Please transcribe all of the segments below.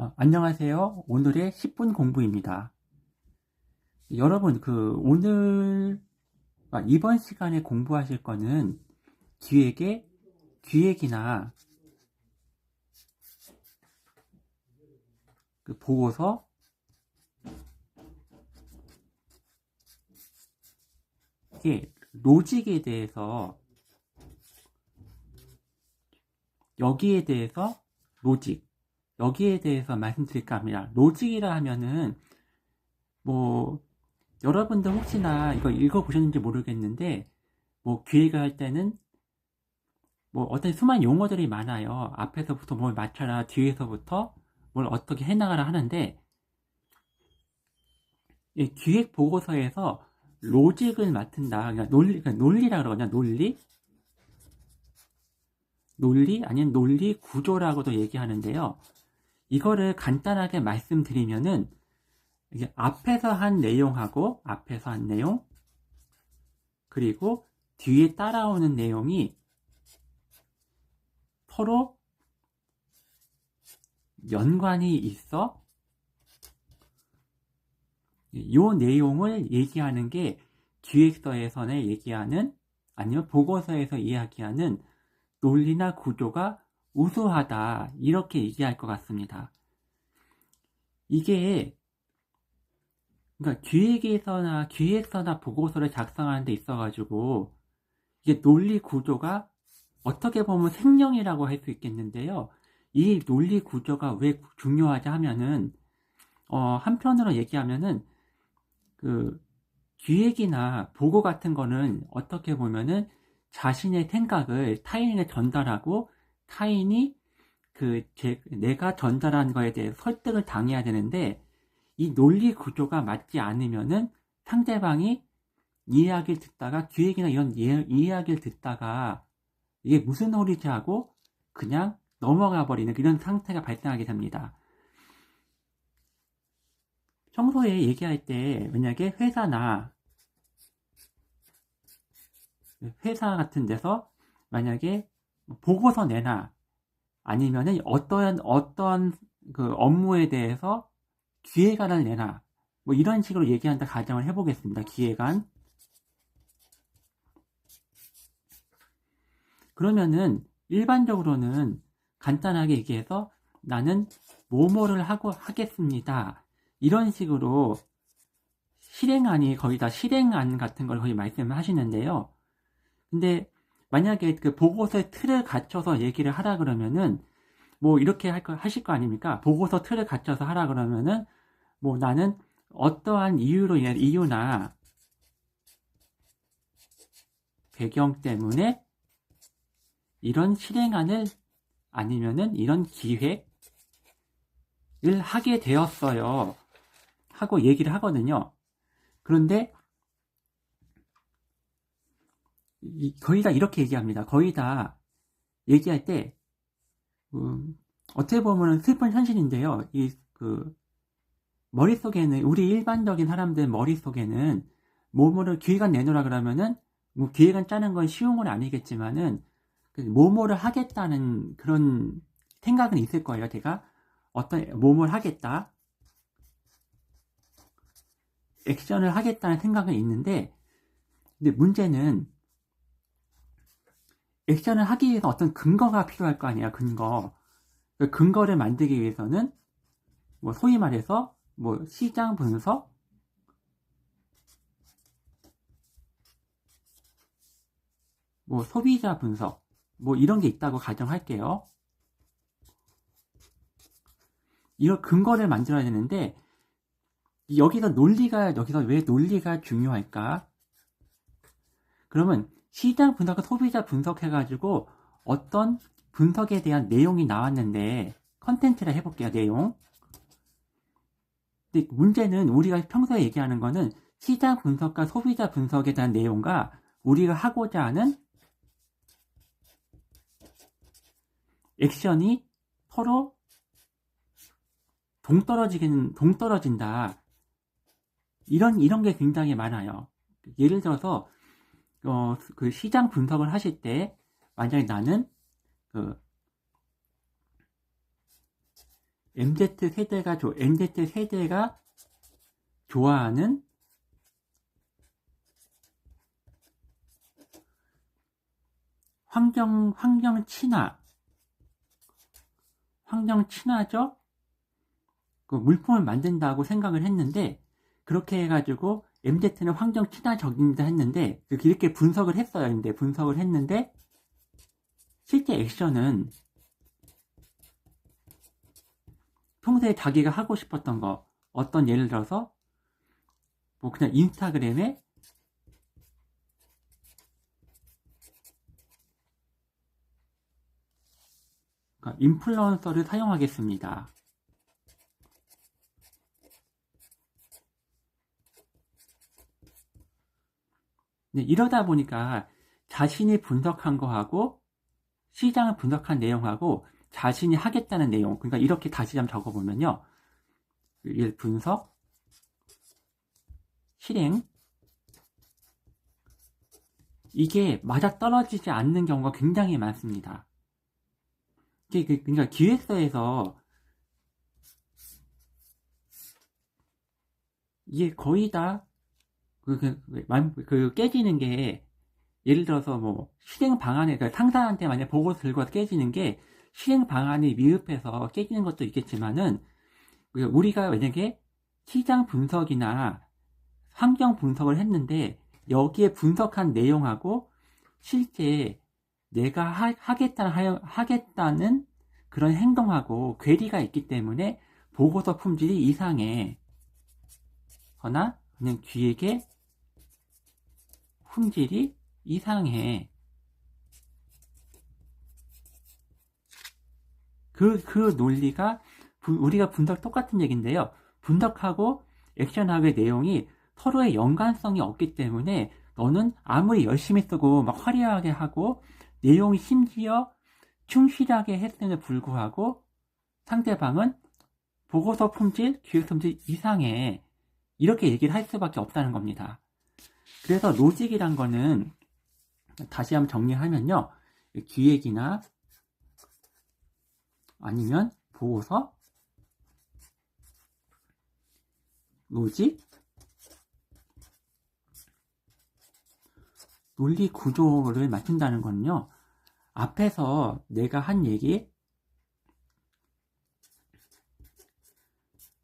안녕하세요. 오늘의 10분 공부입니다. 여러분, 이번 시간에 공부하실 거는 기획이나 보고서, 로직에 대해서, 여기에 대해서 여기에 대해서 말씀드릴까 합니다. 로직이라 하면은, 여러분들 혹시나 이거 읽어보셨는지 모르겠는데, 기획을 할 때는, 어떤 수많은 용어들이 많아요. 앞에서부터 뭘 맞춰라, 뒤에서부터 뭘 어떻게 해나가라 하는데, 이 기획 보고서에서 로직을 맡은다. 그러니까 논리라 그러냐, 논리 아니면 논리 구조라고도 얘기하는데요. 이거를 간단하게 말씀드리면은, 이게 앞에서 한 내용, 그리고 뒤에 따라오는 내용이 서로 연관이 있어 이 내용을 얘기하는 게 기획서에서는 얘기하는, 아니면 보고서에서 이야기하는 논리나 구조가 우수하다, 이렇게 얘기할 것 같습니다. 이게 그러니까 기획서나 보고서를 작성하는 데 있어가지고 이게 논리 구조가 어떻게 보면 생명이라고 할 수 있겠는데요. 이 논리 구조가 왜 중요하지 하면은, 한편으로 얘기하면은, 기획이나 보고 같은 거는 어떻게 보면은 자신의 생각을 타인에게 전달하고, 타인이 내가 전달한 거에 대해 설득을 당해야 되는데, 이 논리 구조가 맞지 않으면은 상대방이 이야기를 듣다가, 기획이나 이런 이야기를 듣다가 이게 무슨 소리지 하고 그냥 넘어가 버리는 그런 상태가 발생하게 됩니다. 평소에 얘기할 때 만약에 회사 같은 데서 만약에 보고서 내나, 아니면은 어떤 업무에 대해서 기획안을 내나, 이런 식으로 얘기한다 가정을 해보겠습니다. 기획안. 그러면은 일반적으로는 간단하게 얘기해서 나는 뭐뭐를 하겠습니다, 이런 식으로 실행안이 거의 다 실행안 같은 걸 거의 말씀을 하시는데요. 근데 만약에 보고서의 틀을 갖춰서 얘기를 하라 그러면은 이렇게 하실 거 아닙니까? 보고서 틀을 갖춰서 하라 그러면은 나는 어떠한 이유나 배경 때문에 이런 실행안을, 아니면은 이런 기획을 하게 되었어요 하고 얘기를 하거든요. 그런데 거의 다 이렇게 얘기합니다. 거의 다 얘기할 때 어떻게 보면 슬픈 현실인데요. 머릿속에는, 우리 일반적인 사람들 머릿속에는 뭐뭐를 기획안 내놓으라 그러면은 기획안 짜는 건 쉬운 건 아니겠지만은 뭐뭐를 하겠다는 그런 생각은 있을 거예요. 제가 뭐뭐를 하겠다, 액션을 하겠다는 생각은 있는데, 근데 문제는 액션을 하기 위해서 어떤 근거가 필요할 거 아니야. 그 근거를 만들기 위해서는 소위 말해서 시장 분석, 소비자 분석, 이런 게 있다고 가정할게요. 이런 근거를 만들어야 되는데, 여기서 왜 논리가 중요할까? 그러면 시장 분석과 소비자 분석해가지고 어떤 분석에 대한 내용이 나왔는데, 컨텐츠를 해볼게요. 내용. 근데 문제는 우리가 평소에 얘기하는 거는 시장 분석과 소비자 분석에 대한 내용과 우리가 하고자 하는 액션이 서로 동떨어진다. 이런 게 굉장히 많아요. 예를 들어서 시장 분석을 하실 때, 만약에 나는 MZ세대가 좋아하는 환경 친화적 그 물품을 만든다고 생각을 했는데, 그렇게 해가지고 MZ는 환경 친화적입니다 했는데, 이렇게 분석을 했어요. 근데 분석을 했는데 실제 액션은 평소에 자기가 하고 싶었던 거, 어떤 예를 들어서 뭐 그냥 인스타그램에 인플루언서를 사용하겠습니다. 네, 이러다 보니까 자신이 분석한 거하고 시장을 분석한 내용하고 자신이 하겠다는 내용, 그러니까 이렇게 다시 좀 적어보면요. 분석, 실행, 이게 맞아떨어지지 않는 경우가 굉장히 많습니다. 그러니까 기획서에서 이게 거의 다 깨지는 게, 예를 들어서 뭐 실행 방안에, 그러니까 상사한테 만약 보고 들고 와서 깨지는 게 실행 방안이 미흡해서 깨지는 것도 있겠지만은, 우리가 만약에 시장 분석이나 환경 분석을 했는데 여기에 분석한 내용하고 실제 내가 하겠다는 그런 행동하고 괴리가 있기 때문에 보고서 품질이 이상해 거나 그냥 기획의 품질이 이상해. 그 논리가 우리가 똑같은 얘기인데요. 분석하고 액션하고의 내용이 서로의 연관성이 없기 때문에 너는 아무리 열심히 쓰고 막 화려하게 하고 내용이 심지어 충실하게 했음에도 불구하고 상대방은 보고서 품질, 기획 품질 이상해. 이렇게 얘기를 할 수밖에 없다는 겁니다. 그래서 로직이란 거는 다시 한번 정리하면요. 기획이나 아니면 보고서, 로직, 논리 구조를 맞춘다는 건요. 앞에서 내가 한 얘기,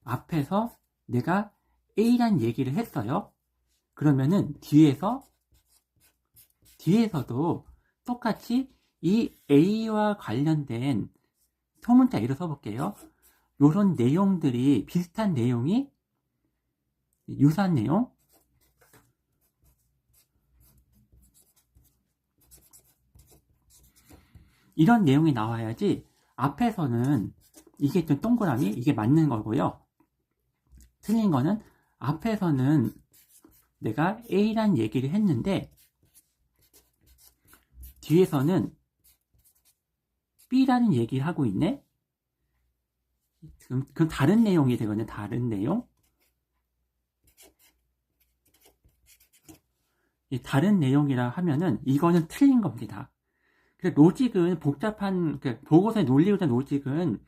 앞에서 내가 A란 얘기를 했어요. 그러면은 뒤에서도 똑같이 이 A와 관련된 소문자 A로 써볼게요. 요런 내용들이, 비슷한 내용이, 유사한 내용, 이런 내용이 나와야지 앞에서는 이게 좀 동그라미, 이게 맞는 거고요. 틀린 거는 앞에서는 내가 A란 얘기를 했는데 뒤에서는 B라는 얘기를 하고 있네? 그럼 다른 내용이 되거든요. 다른 내용. 다른 내용이라 하면은 이거는 틀린 겁니다. 로직은 복잡한, 보고서의 논리구조 로직은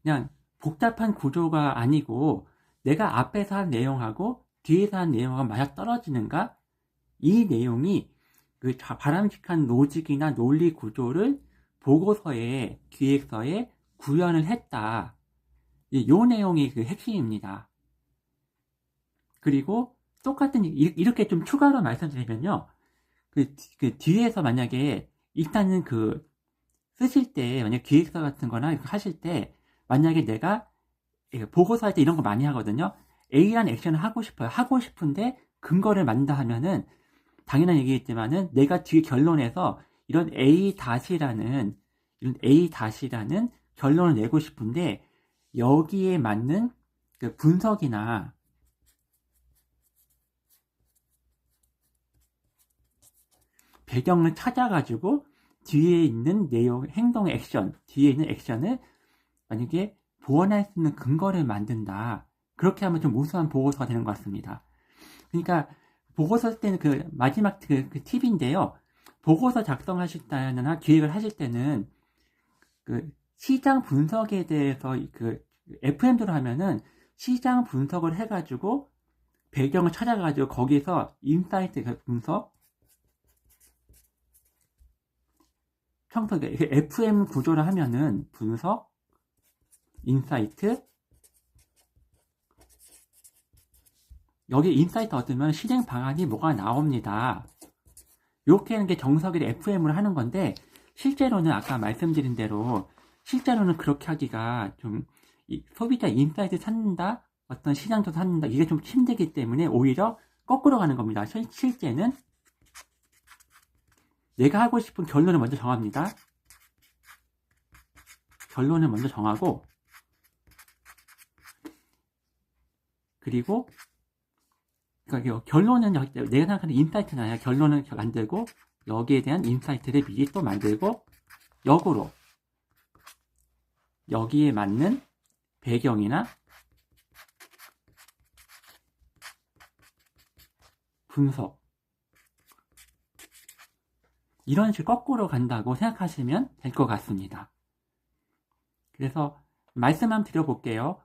그냥 복잡한 구조가 아니고 내가 앞에서 한 내용하고 뒤에서 한 내용하고 맞아 떨어지는가? 이 내용이 바람직한 로직이나 논리 구조를 보고서에, 기획서에 구현을 했다. 이 내용이 핵심입니다. 그리고 똑같은, 이렇게 좀 추가로 말씀드리면요. 뒤에서 만약에 일단은 쓰실 때, 만약 기획서 같은 거나 하실 때, 만약에 내가 보고서 할 때 이런 거 많이 하거든요. A라는 액션을 하고 싶어요. 하고 싶은데 근거를 만든다 하면은 당연한 얘기겠지만은 내가 뒤에 결론에서 이런 A-라는 결론을 내고 싶은데 여기에 맞는 분석이나 배경을 찾아가지고 뒤에 있는 내용, 행동 액션, 뒤에 있는 액션을 만약에 보완할 수 있는 근거를 만든다. 그렇게 하면 좀 우수한 보고서가 되는 것 같습니다. 그러니까 보고서 쓸 때는 마지막 팁인데요. 보고서 작성하실 때나 기획을 하실 때는 시장 분석에 대해서 FM대로 하면은 시장 분석을 해가지고 배경을 찾아가지고 거기서 인사이트 분석, 평소 FM 구조를 하면은 분석, 인사이트, 여기 인사이트 얻으면 실행 방안이 뭐가 나옵니다. 이렇게 하는 게 정석의 FM으로 하는 건데, 실제로는 아까 말씀드린 대로 실제로는 그렇게 하기가 좀 소비자 인사이트 찾는다, 어떤 시장도 찾는다, 이게 좀 힘들기 때문에 오히려 거꾸로 가는 겁니다. 실제는 내가 하고 싶은 결론을 먼저 정합니다. 결론을 먼저 정하고, 그리고 그러니까 결론은 내가 생각하는 인사이트는 결론을 만들고, 여기에 대한 인사이트를 미리 또 만들고, 역으로 여기에 맞는 배경이나 분석, 이런 식으로 거꾸로 간다고 생각하시면 될 것 같습니다. 그래서 말씀 한번 드려볼게요.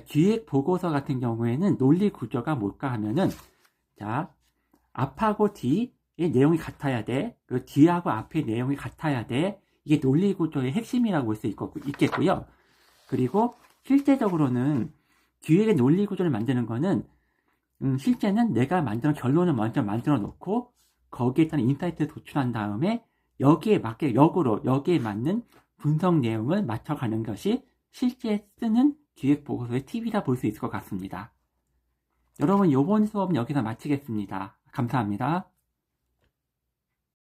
기획 보고서 같은 경우에는 논리 구조가 뭘까 하면은, 자, 앞하고 뒤의 내용이 같아야 돼. 그 뒤하고 앞의 내용이 같아야 돼. 이게 논리 구조의 핵심이라고 볼 수 있겠고요. 그리고 실제적으로는 기획의 논리 구조를 만드는 거는, 실제는 내가 만드는 결론을 먼저 만들어 놓고, 거기에 따른 인사이트를 도출한 다음에 여기에 맞게 역으로 여기에 맞는 분석 내용을 맞춰가는 것이 실제 쓰는 기획보고서의 팁이라 볼 수 있을 것 같습니다. 여러분, 이번 수업은 여기서 마치겠습니다. 감사합니다.